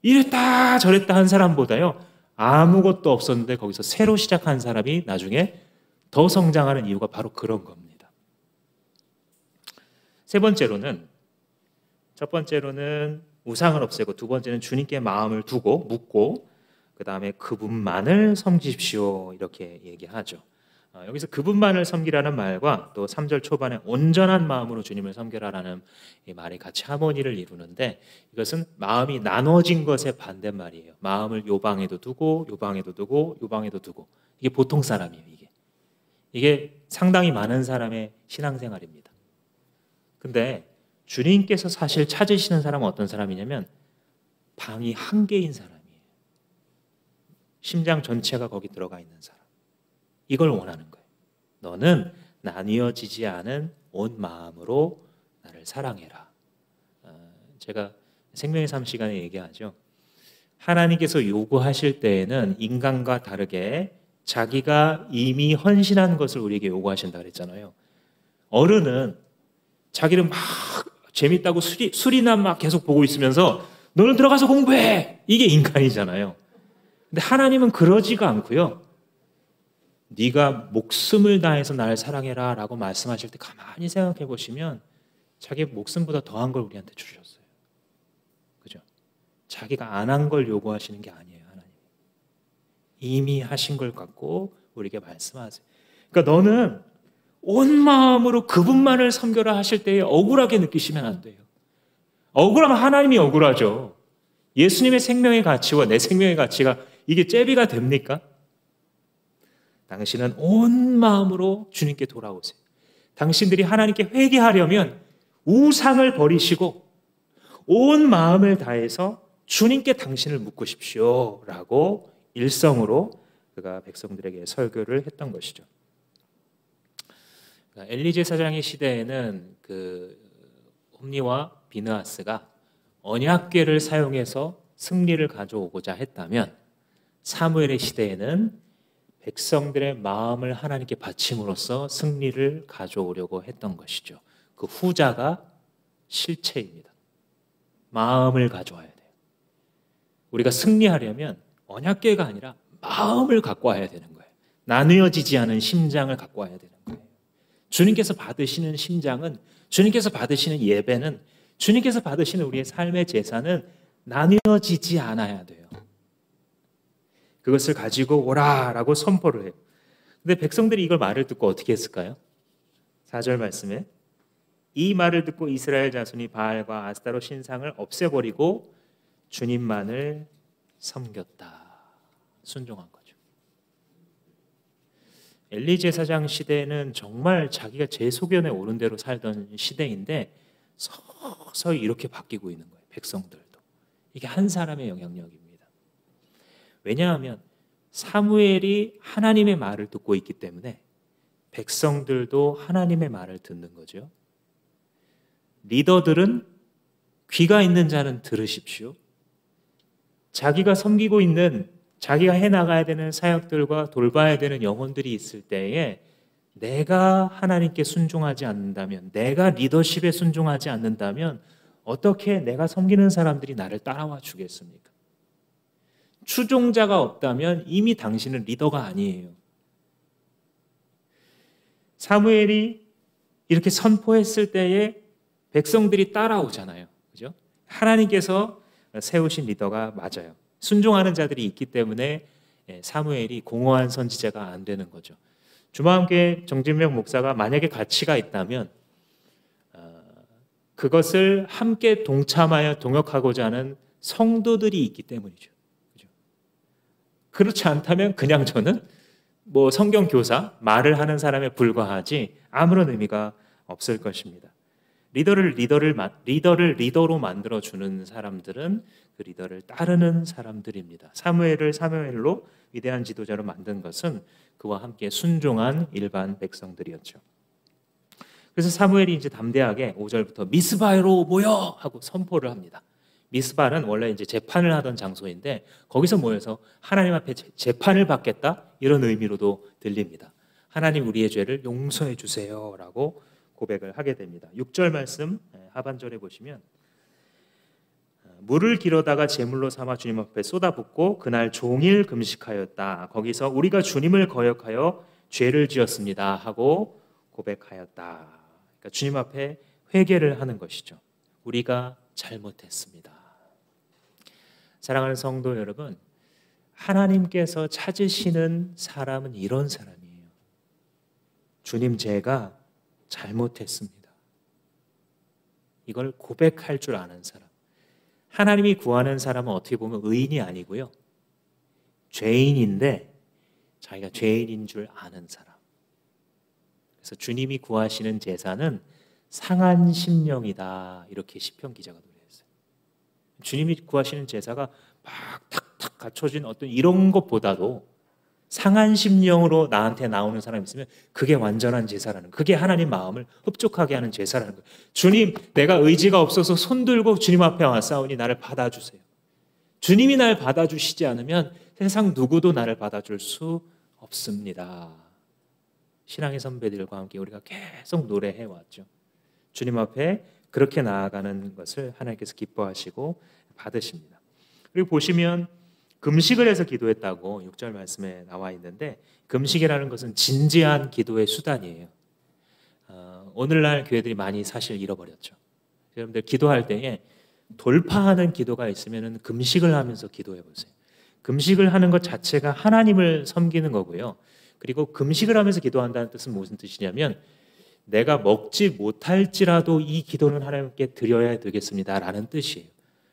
이랬다 저랬다 한 사람보다요 아무것도 없었는데 거기서 새로 시작한 사람이 나중에 더 성장하는 이유가 바로 그런 겁니다. 첫 번째로는 우상을 없애고 두 번째는 주님께 마음을 두고 묻고 그 다음에 그분만을 섬기십시오 이렇게 얘기하죠. 여기서 그분만을 섬기라는 말과 또 3절 초반에 온전한 마음으로 주님을 섬기라라는 이 말이 같이 하모니를 이루는데 이것은 마음이 나눠진 것의 반대말이에요. 마음을 요 방에도 두고 요 방에도 두고 요 방에도 두고 이게 보통 사람이에요. 이게 상당히 많은 사람의 신앙생활입니다. 근데 주님께서 사실 찾으시는 사람은 어떤 사람이냐면 방이 한 개인 사람이에요. 심장 전체가 거기 들어가 있는 사람. 이걸 원하는 거예요. 너는 나뉘어지지 않은 온 마음으로 나를 사랑해라. 제가 생명의 삶 시간에 얘기하죠. 하나님께서 요구하실 때에는 인간과 다르게 자기가 이미 헌신한 것을 우리에게 요구하신다 그랬잖아요. 어른은 자기를 막 재밌다고 술이나 막 계속 보고 있으면서 너는 들어가서 공부해! 이게 인간이잖아요. 근데 하나님은 그러지가 않고요. 네가 목숨을 다해서 나를 사랑해라 라고 말씀하실 때 가만히 생각해 보시면 자기 목숨보다 더한 걸 우리한테 주셨어요. 그죠? 자기가 안 한 걸 요구하시는 게 아니에요. 하나님 이미 하신 걸 갖고 우리에게 말씀하세요. 그러니까 너는 온 마음으로 그분만을 섬겨라 하실 때에 억울하게 느끼시면 안 돼요. 억울하면 하나님이 억울하죠. 예수님의 생명의 가치와 내 생명의 가치가 이게 잽이가 됩니까? 당신은 온 마음으로 주님께 돌아오세요. 당신들이 하나님께 회개하려면 우상을 버리시고 온 마음을 다해서 주님께 당신을 묶으십시오 라고 일성으로 그가 백성들에게 설교를 했던 것이죠. 엘리 제사장의 시대에는 그 홈니와 비느하스가 언약궤를 사용해서 승리를 가져오고자 했다면 사무엘의 시대에는 백성들의 마음을 하나님께 바침으로써 승리를 가져오려고 했던 것이죠. 그 후자가 실체입니다. 마음을 가져와야 돼요. 우리가 승리하려면 언약궤가 아니라 마음을 갖고 와야 되는 거예요. 나누어지지 않은 심장을 갖고 와야 되는 거예요. 주님께서 받으시는 심장은, 주님께서 받으시는 예배는, 주님께서 받으시는 우리의 삶의 제사는 나누어지지 않아야 돼요. 그것을 가지고 오라라고 선포를 해요. 근데 백성들이 이걸 말을 듣고 어떻게 했을까요? 4절 말씀에 이 말을 듣고 이스라엘 자손이 바알과 아스타롯 신상을 없애버리고 주님만을 섬겼다. 순종한 거죠. 엘리 제사장 시대는 정말 자기가 제 소견에 오른 대로 살던 시대인데 서서히 이렇게 바뀌고 있는 거예요. 백성들도. 이게 한 사람의 영향력입니다. 왜냐하면 사무엘이 하나님의 말을 듣고 있기 때문에 백성들도 하나님의 말을 듣는 거죠. 리더들은 귀가 있는 자는 들으십시오. 자기가 섬기고 있는, 자기가 해나가야 되는 사역들과 돌봐야 되는 영혼들이 있을 때에 내가 하나님께 순종하지 않는다면, 내가 리더십에 순종하지 않는다면 어떻게 내가 섬기는 사람들이 나를 따라와 주겠습니까? 추종자가 없다면 이미 당신은 리더가 아니에요. 사무엘이 이렇게 선포했을 때에 백성들이 따라오잖아요. 그죠? 하나님께서 세우신 리더가 맞아요. 순종하는 자들이 있기 때문에 사무엘이 공허한 선지자가 안 되는 거죠. 주마함교회 정진명 목사가 만약에 가치가 있다면 그것을 함께 동참하여 동역하고자 하는 성도들이 있기 때문이죠. 그죠? 그렇지 않다면 그냥 저는 뭐 성경 교사, 말을 하는 사람에 불과하지 아무런 의미가 없을 것입니다. 리더를 리더로 만들어주는 사람들은 그 리더를 따르는 사람들입니다. 사무엘을 사무엘로 위대한 지도자로 만든 것은 그와 함께 순종한 일반 백성들이었죠. 그래서 사무엘이 이제 담대하게 5절부터 미스바로 모여 하고 선포를 합니다. 미스바는 원래 이제 재판을 하던 장소인데 거기서 모여서 하나님 앞에 재판을 받겠다 이런 의미로도 들립니다. 하나님 우리의 죄를 용서해 주세요라고 고백을 하게 됩니다. 6절 말씀 하반절에 보시면 물을 길어다가 제물로 삼아 주님 앞에 쏟아붓고 그날 종일 금식하였다. 거기서 우리가 주님을 거역하여 죄를 지었습니다 하고 고백하였다. 그러니까 주님 앞에 회개를 하는 것이죠. 우리가 잘못했습니다. 사랑하는 성도 여러분, 하나님께서 찾으시는 사람은 이런 사람이에요. 주님, 제가 잘못했습니다. 이걸 고백할 줄 아는 사람. 하나님이 구하는 사람은 어떻게 보면 의인이 아니고요, 죄인인데 자기가 죄인인 줄 아는 사람. 그래서 주님이 구하시는 제사는 상한 심령이다, 이렇게 시편 기자가 노래했어요. 주님이 구하시는 제사가 막 탁탁 갖춰진 어떤 이런 것보다도 상한 심령으로 나한테 나오는 사람이 있으면 그게 완전한 제사라는 거예요. 그게 하나님 마음을 흡족하게 하는 제사라는 거예요. 주님, 내가 의지가 없어서 손들고 주님 앞에 왔사오니 나를 받아주세요. 주님이 날 받아주시지 않으면 세상 누구도 나를 받아줄 수 없습니다. 신앙의 선배들과 함께 우리가 계속 노래해왔죠. 주님 앞에 그렇게 나아가는 것을 하나님께서 기뻐하시고 받으십니다. 그리고 보시면 금식을 해서 기도했다고 6절 말씀에 나와 있는데, 금식이라는 것은 진지한 기도의 수단이에요. 오늘날 교회들이 많이 사실 잃어버렸죠. 여러분들 기도할 때에 돌파하는 기도가 있으면 금식을 하면서 기도해 보세요. 금식을 하는 것 자체가 하나님을 섬기는 거고요. 그리고 금식을 하면서 기도한다는 뜻은 무슨 뜻이냐면 내가 먹지 못할지라도 이 기도는 하나님께 드려야 되겠습니다 라는 뜻이에요.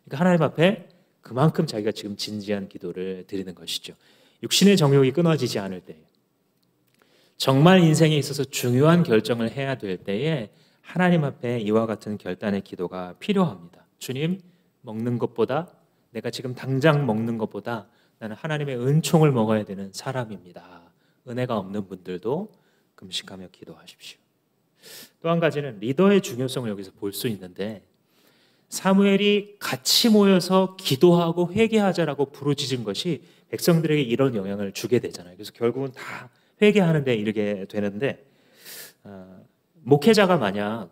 그러니까 하나님 앞에 그만큼 자기가 지금 진지한 기도를 드리는 것이죠. 육신의 정욕이 끊어지지 않을 때, 정말 인생에 있어서 중요한 결정을 해야 될 때에 하나님 앞에 이와 같은 결단의 기도가 필요합니다. 주님, 먹는 것보다, 내가 지금 당장 먹는 것보다 나는 하나님의 은총을 먹어야 되는 사람입니다. 은혜가 없는 분들도 금식하며 기도하십시오. 또 한 가지는 리더의 중요성을 여기서 볼 수 있는데, 사무엘이 같이 모여서 기도하고 회개하자라고 부르짖은 것이 백성들에게 이런 영향을 주게 되잖아요. 그래서 결국은 다 회개하는 데 이르게 되는데, 목회자가 만약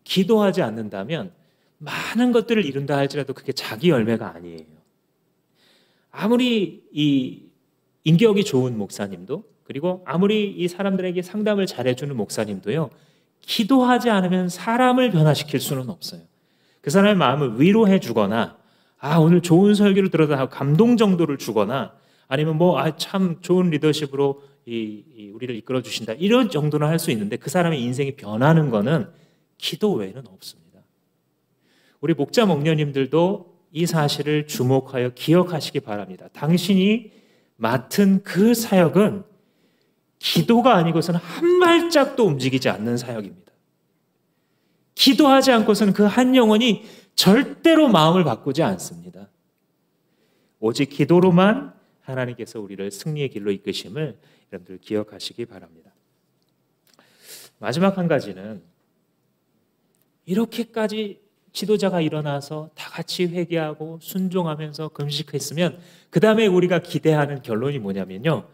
기도하지 않는다면 많은 것들을 이룬다 할지라도 그게 자기 열매가 아니에요. 아무리 이 인격이 좋은 목사님도, 그리고 아무리 이 사람들에게 상담을 잘해주는 목사님도요, 기도하지 않으면 사람을 변화시킬 수는 없어요. 그 사람의 마음을 위로해 주거나, 오늘 좋은 설교를 들었다 하고 감동 정도를 주거나, 아니면 참 좋은 리더십으로 우리를 이끌어 주신다. 이런 정도는 할 수 있는데 그 사람의 인생이 변하는 거는 기도 외에는 없습니다. 우리 목자 목녀님들도 이 사실을 주목하여 기억하시기 바랍니다. 당신이 맡은 그 사역은 기도가 아니고서는 한 발짝도 움직이지 않는 사역입니다. 기도하지 않고서는 그 한 영혼이 절대로 마음을 바꾸지 않습니다. 오직 기도로만 하나님께서 우리를 승리의 길로 이끄심을 여러분들 기억하시기 바랍니다. 마지막 한 가지는 이렇게까지 지도자가 일어나서 다 같이 회개하고 순종하면서 금식했으면 그 다음에 우리가 기대하는 결론이 뭐냐면요.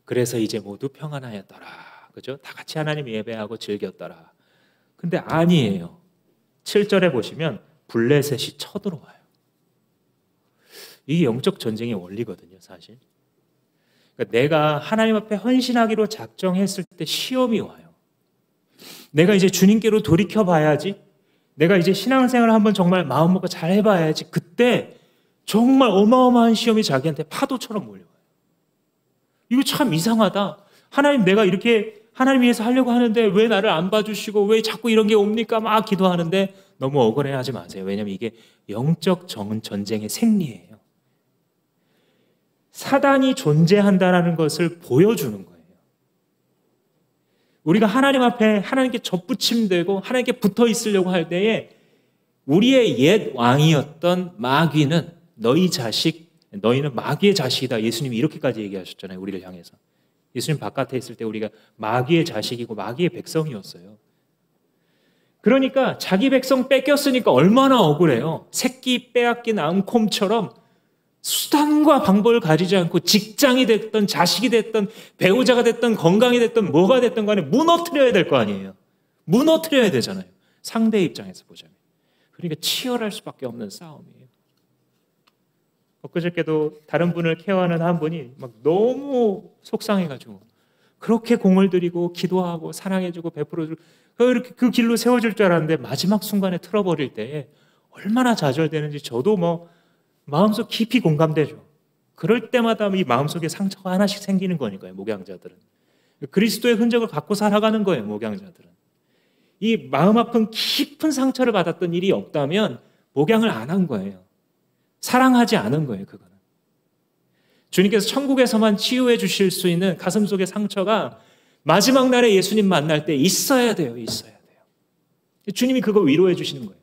그래서 이제 모두 평안하였더라. 그죠? 다 같이 하나님 예배하고 즐겼더라. 근데 아니에요. 7절에 보시면 블레셋이 쳐들어와요. 이게 영적 전쟁의 원리거든요, 사실. 그러니까 내가 하나님 앞에 헌신하기로 작정했을 때 시험이 와요. 내가 이제 주님께로 돌이켜 봐야지. 내가 이제 신앙생활을 한번 정말 마음 먹고 잘 해봐야지. 그때 정말 어마어마한 시험이 자기한테 파도처럼 몰려와요. 이거 참 이상하다. 하나님, 내가 이렇게 하나님 위해서 하려고 하는데 왜 나를 안 봐주시고 왜 자꾸 이런 게 옵니까? 막 기도하는데 너무 억울해하지 마세요. 왜냐하면 이게 영적 전쟁의 생리예요. 사단이 존재한다는 것을 보여주는 거예요. 우리가 하나님 앞에 하나님께 접붙임되고 하나님께 붙어 있으려고 할 때에 우리의 옛 왕이었던 마귀는 너희는 마귀의 자식이다. 예수님이 이렇게까지 얘기하셨잖아요. 우리를 향해서. 예수님 바깥에 있을 때 우리가 마귀의 자식이고 마귀의 백성이었어요. 그러니까 자기 백성 뺏겼으니까 얼마나 억울해요. 새끼 빼앗긴 암콤처럼 수단과 방법을 가지지 않고 직장이 됐든 자식이 됐든 배우자가 됐든 건강이 됐든 뭐가 됐든 간에 무너뜨려야 될 거 아니에요. 무너뜨려야 되잖아요. 상대 입장에서 보자면. 그러니까 치열할 수밖에 없는 싸움이에요. 엊그저께도 다른 분을 케어하는 한 분이 막 너무 속상해가지고 그렇게 공을 들이고 기도하고 사랑해주고 베풀어주고 그렇게 그 길로 세워줄 줄 알았는데 마지막 순간에 틀어버릴 때에 얼마나 좌절되는지 저도 마음속 깊이 공감되죠. 그럴 때마다 이 마음속에 상처가 하나씩 생기는 거니까요. 목양자들은. 그리스도의 흔적을 갖고 살아가는 거예요. 목양자들은. 이 마음 아픈 깊은 상처를 받았던 일이 없다면 목양을 안 한 거예요. 사랑하지 않은 거예요. 그거는. 주님께서 천국에서만 치유해 주실 수 있는 가슴 속의 상처가 마지막 날에 예수님 만날 때 있어야 돼요. 있어야 돼요. 주님이 그거 위로해 주시는 거예요.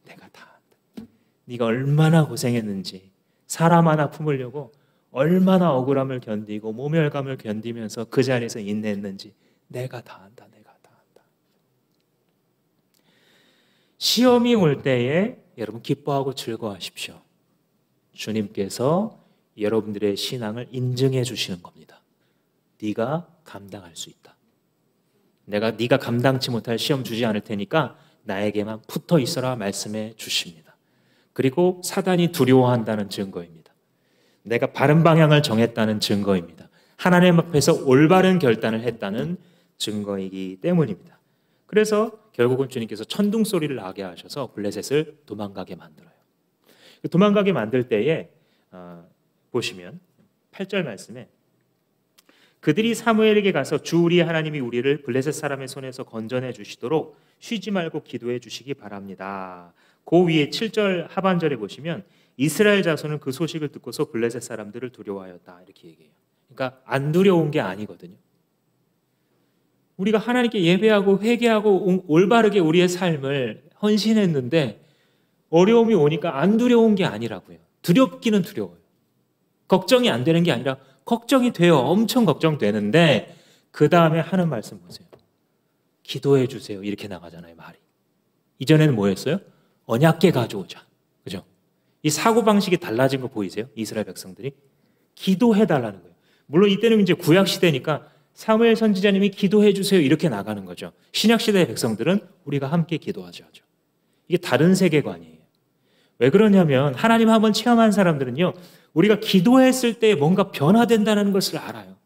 내가 다 안다. 네가 얼마나 고생했는지 사람 하나 품으려고 얼마나 억울함을 견디고 모멸감을 견디면서 그 자리에서 인내했는지 내가 다 안다. 내가 다 안다. 시험이 올 때에 여러분 기뻐하고 즐거워하십시오. 주님께서 여러분들의 신앙을 인증해 주시는 겁니다. 네가 감당할 수 있다. 네가 감당치 못할 시험 주지 않을 테니까 나에게만 붙어 있어라 말씀해 주십니다. 그리고 사단이 두려워한다는 증거입니다. 내가 바른 방향을 정했다는 증거입니다. 하나님 앞에서 올바른 결단을 했다는 증거이기 때문입니다. 그래서 결국은 주님께서 천둥 소리를 나게 하셔서 블레셋을 도망가게 만들어요. 도망가게 만들 때에 보시면 8절 말씀에 그들이 사무엘에게 가서 주 우리 하나님이 우리를 블레셋 사람의 손에서 건져내 주시도록 쉬지 말고 기도해 주시기 바랍니다. 그 위에 7절 하반절에 보시면 이스라엘 자손은 그 소식을 듣고서 블레셋 사람들을 두려워하였다 이렇게 얘기해요. 그러니까 안 두려운 게 아니거든요. 우리가 하나님께 예배하고 회개하고 올바르게 우리의 삶을 헌신했는데 어려움이 오니까 안 두려운 게 아니라고요. 두렵기는 두려워요. 걱정이 안 되는 게 아니라 걱정이 돼요. 엄청 걱정되는데 그 다음에 하는 말씀 보세요. 기도해 주세요. 이렇게 나가잖아요. 말이. 이전에는 뭐였어요? 언약궤 가져오자. 그죠? 이 사고방식이 달라진 거 보이세요? 이스라엘 백성들이. 기도해 달라는 거예요. 물론 이때는 이제 구약 시대니까 사무엘 선지자님이 기도해 주세요. 이렇게 나가는 거죠. 신약 시대의 백성들은 우리가 함께 기도하자 하죠. 이게 다른 세계관이에요. 왜 그러냐면 하나님 한번 체험한 사람들은요. 우리가 기도했을 때 뭔가 변화된다는 것을 알아요.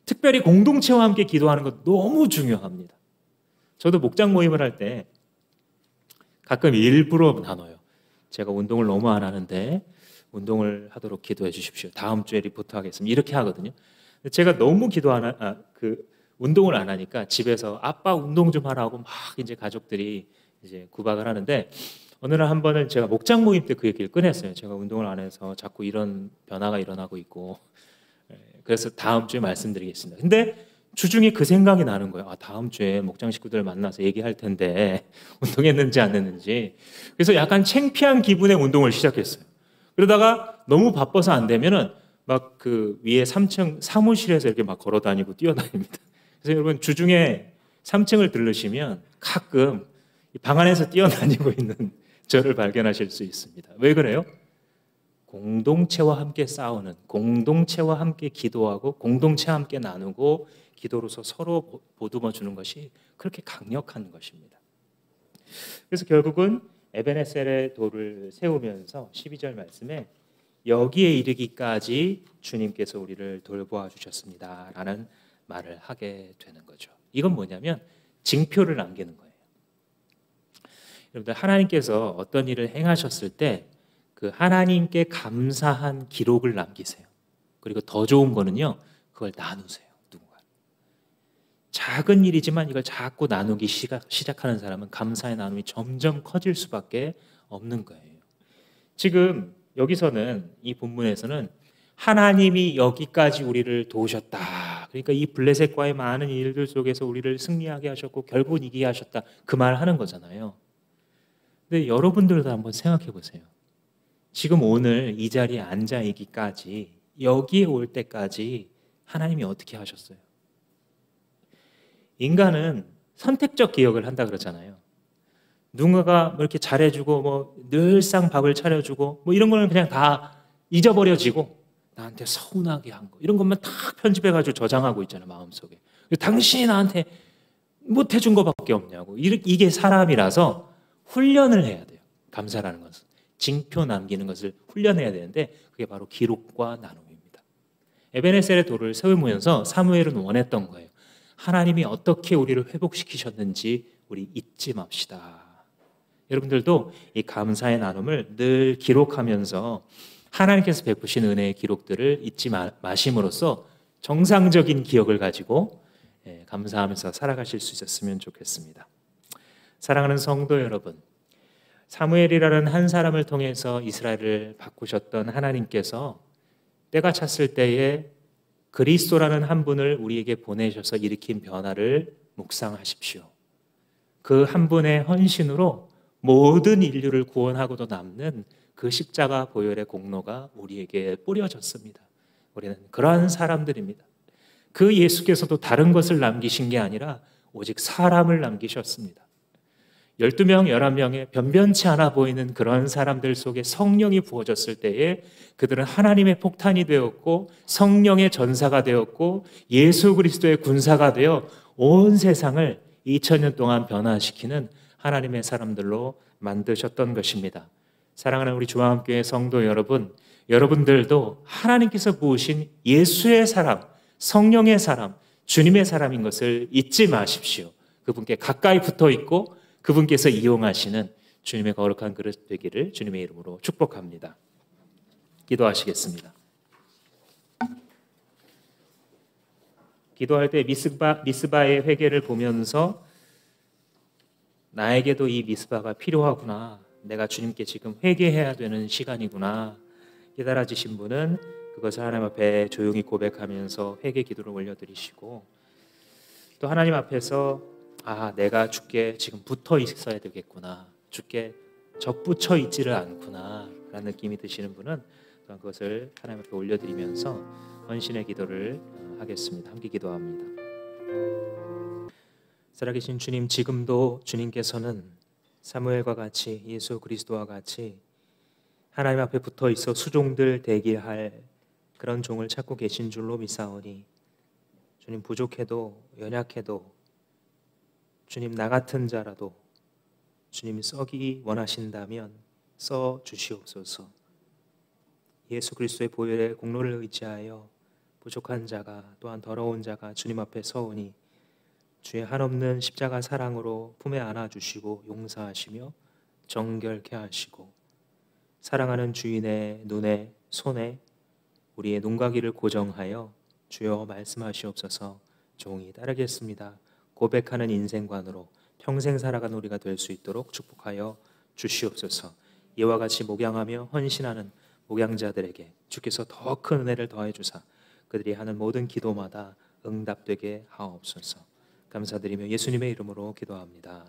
특별히 공동체와 함께 기도하는 것 너무 중요합니다. 저도 목장 모임을 할 때 가끔 일부러 나눠요. 제가 운동을 너무 안 하는데 운동을 하도록 기도해 주십시오. 다음 주에 리포트 하겠습니다. 이렇게 하거든요. 제가 너무 운동을 안 하니까 집에서 아빠 운동 좀 하라고 막 이제 가족들이 이제 구박을 하는데, 어느 날 한 번은 제가 목장 모임 때 그 얘기를 꺼냈어요. 제가 운동을 안 해서 자꾸 이런 변화가 일어나고 있고, 그래서 다음 주에 말씀드리겠습니다. 근데 주중에 그 생각이 나는 거예요. 다음 주에 목장 식구들 만나서 얘기할 텐데 운동했는지 안 했는지. 그래서 약간 창피한 기분에 운동을 시작했어요. 그러다가 너무 바빠서 안 되면은 막 그 위에 3층 사무실에서 이렇게 막 걸어 다니고 뛰어다닙니다. 그래서 여러분 주중에 3층을 들르시면 가끔 방 안에서 뛰어다니고 있는 저를 발견하실 수 있습니다. 왜 그래요? 공동체와 함께 싸우는, 공동체와 함께 기도하고 공동체와 함께 나누고 기도로서 서로 보듬어 주는 것이 그렇게 강력한 것입니다. 그래서 결국은 에베네셀의 돌을 세우면서 12절 말씀에 여기에 이르기까지 주님께서 우리를 돌보아 주셨습니다 라는 말을 하게 되는 거죠. 이건 뭐냐면 징표를 남기는 거예요. 여러분들, 하나님께서 어떤 일을 행하셨을 때 그 하나님께 감사한 기록을 남기세요. 그리고 더 좋은 거는요, 그걸 나누세요. 누군가. 작은 일이지만 이걸 자꾸 나누기 시작하는 사람은 감사의 나눔이 점점 커질 수밖에 없는 거예요. 지금 여기서는, 이 본문에서는 하나님이 여기까지 우리를 도우셨다, 그러니까 이 블레셋과의 많은 일들 속에서 우리를 승리하게 하셨고 결국은 이기게 하셨다, 그 말 하는 거잖아요. 근데 여러분들도 한번 생각해 보세요. 지금 오늘 이 자리에 앉아 있기까지, 여기에 올 때까지 하나님이 어떻게 하셨어요? 인간은 선택적 기억을 한다 그러잖아요. 누군가가 뭐 이렇게 잘해주고 뭐 늘상 밥을 차려주고 뭐 이런 거는 그냥 다 잊어버려지고, 나한테 서운하게 한 거 이런 것만 딱 편집해가지고 저장하고 있잖아요, 마음속에. 당신이 나한테 못해준 것밖에 없냐고. 이게 사람이라서 훈련을 해야 돼요. 감사라는 것은 징표 남기는 것을 훈련해야 되는데, 그게 바로 기록과 나눔입니다. 에베네셀의 돌을 세우면서 사무엘은 원했던 거예요. 하나님이 어떻게 우리를 회복시키셨는지 우리 잊지 맙시다. 여러분들도 이 감사의 나눔을 늘 기록하면서 하나님께서 베푸신 은혜의 기록들을 잊지 마심으로써 정상적인 기억을 가지고 감사하면서 살아가실 수 있었으면 좋겠습니다. 사랑하는 성도 여러분, 사무엘이라는 한 사람을 통해서 이스라엘을 바꾸셨던 하나님께서 때가 찼을 때에 그리스도라는 한 분을 우리에게 보내셔서 일으킨 변화를 묵상하십시오. 그 한 분의 헌신으로 모든 인류를 구원하고도 남는 그 십자가 보혈의 공로가 우리에게 뿌려졌습니다. 우리는 그러한 사람들입니다. 그 예수께서도 다른 것을 남기신 게 아니라 오직 사람을 남기셨습니다. 12명, 11명의 변변치 않아 보이는 그런 사람들 속에 성령이 부어졌을 때에 그들은 하나님의 폭탄이 되었고 성령의 전사가 되었고 예수 그리스도의 군사가 되어 온 세상을 2000년 동안 변화시키는 하나님의 사람들로 만드셨던 것입니다. 사랑하는 우리 주한교회 성도 여러분, 여러분들도 하나님께서 부으신 예수의 사람, 성령의 사람, 주님의 사람인 것을 잊지 마십시오. 그분께 가까이 붙어 있고 그분께서 이용하시는 주님의 거룩한 그릇 되기를 주님의 이름으로 축복합니다. 기도하시겠습니다. 기도할 때 미스바의 회개를 보면서 나에게도 이 미스바가 필요하구나, 내가 주님께 지금 회개해야 되는 시간이구나 깨달아지신 분은 그것을 하나님 앞에 조용히 고백하면서 회개 기도를 올려드리시고, 또 하나님 앞에서 내가 주께 지금 붙어 있어야 되겠구나, 주께 접붙여 있지를 않구나 라는 느낌이 드시는 분은 또한 그것을 하나님 앞에 올려드리면서 헌신의 기도를 하겠습니다. 함께 기도합니다. 살아계신 주님, 지금도 주님께서는 사무엘과 같이 예수 그리스도와 같이 하나님 앞에 붙어 있어 수종들 대기할 그런 종을 찾고 계신 줄로 믿사오니, 주님, 부족해도 연약해도 주님, 나 같은 자라도 주님이 써기 원하신다면 써 주시옵소서. 예수 그리스도의 보혈의 공로를 의지하여 부족한 자가, 또한 더러운 자가 주님 앞에 서오니 주의 한없는 십자가 사랑으로 품에 안아주시고 용서하시며 정결케 하시고, 사랑하는 주인의 눈에 손에 우리의 눈가기를 고정하여 주여 말씀하시옵소서. 종이 따르겠습니다. 고백하는 인생관으로 평생 살아가는 우리가 될 수 있도록 축복하여 주시옵소서. 이와 같이 목양하며 헌신하는 목양자들에게 주께서 더 큰 은혜를 더해 주사 그들이 하는 모든 기도마다 응답되게 하옵소서. 감사드리며 예수님의 이름으로 기도합니다.